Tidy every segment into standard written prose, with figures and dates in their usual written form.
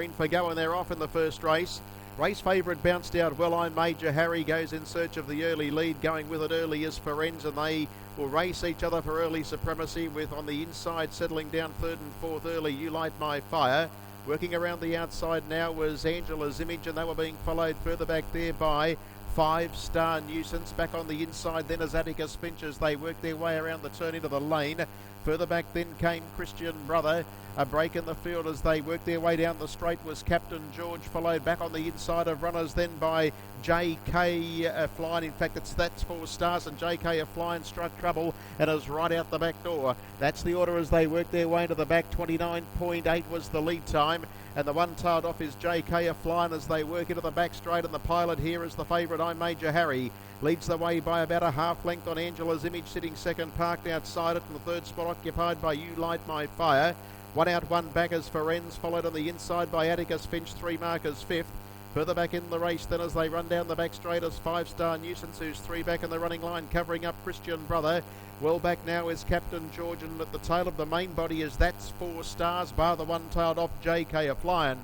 green for go, and they're off in the first race. Race favourite bounced out well. I'm Major Harry goes in search of the early lead. Going with it early is Ferenz, and they will race each other for early supremacy, with on the inside settling down third and fourth early You Light My Fire. Working around the outside now was Angela's Image, and they were being followed further back there by 5 Star Nuisance. Back on the inside then as Atticus Finch as they work their way around the turn into the lane. Further back then came Christian Brother. A break in the field as they worked their way down the straight was Captain George, followed back on the inside of runners then by JK Flying. In fact, that's 4 stars, and JK Flying struck trouble and is right out the back door. That's the order as they work their way into the back. 29.8 was the lead time, and the one tailed off is JK Flying as they work into the back straight, and the pilot here is the favourite I'm Major Harry. Leads the way by about a half length on Angela's Image, sitting second, parked outside it, and the third spot occupied by You Light My Fire. 1 out, 1 back as Ferenz, followed on the inside by Atticus Finch, 3 markers 5th. Further back in the race then as they run down the back straight is 5 Star Nuisance, who's 3 back in the running line, covering up Christian Brother. Well back now is Captain George, and at the tail of the main body is That's 4 Stars, bar the one tailed off JK Flying.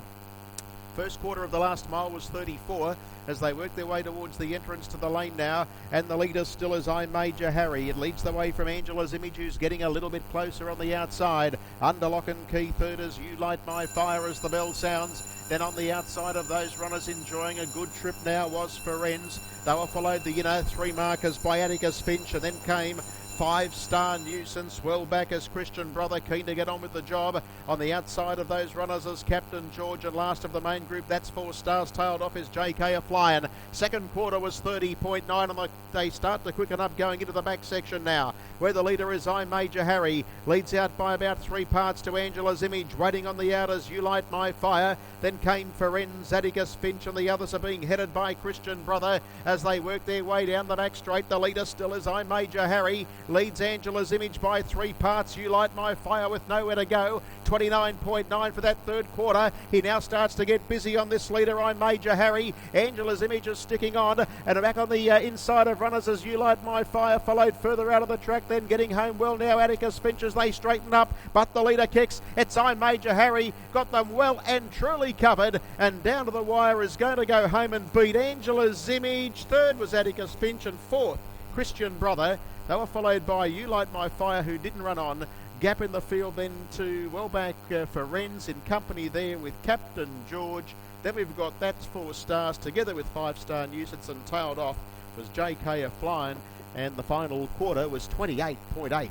First quarter of the last mile was 34 as they work their way towards the entrance to the lane now, and the leader still is I'm Major Harry. It leads the way from Angela's Image, who's getting a little bit closer on the outside. Under lock and key, third is You Light My Fire as the bell sounds. Then on the outside of those runners enjoying a good trip now was Ferenz. They were followed the inner 3 markers by Atticus Finch, and then came 5 Star Nuisance. Well back as Christian Brother, keen to get on with the job. On the outside of those runners is Captain George, and last of the main group, That's 4 Stars, tailed off is JK Flying. Second quarter was 30.9, and they start to quicken up going into the back section now, where the leader is I'm Major Harry. Leads out by about 3 parts to Angela's Image. Waiting on the outers, You Light My Fire. Then came Ferenz, Atticus Finch, and the others are being headed by Christian Brother as they work their way down the back straight. The leader still is I'm Major Harry. Leads Angela's Image by 3 parts. You Light My Fire with nowhere to go. 29.9 for that third quarter. He now starts to get busy on this leader, I'm Major Harry. Angela's Image is sticking on, and back on the inside of runners as You Light My Fire, followed further out of the track, then getting home well now Atticus Finch as they straighten up, but the leader kicks. It's I'm Major Harry, got them well and truly covered, and down to the wire is going to go home and beat Angela's Image. Third was Atticus Finch, and fourth Christian Brother. They were followed by You Light My Fire, who didn't run on. Gap in the field then to well back Ferenz in company there with Captain George. Then we've got That's 4 Stars together with 5 Star Nuisance, and tailed off was JK Flying, and the final quarter was 28.8.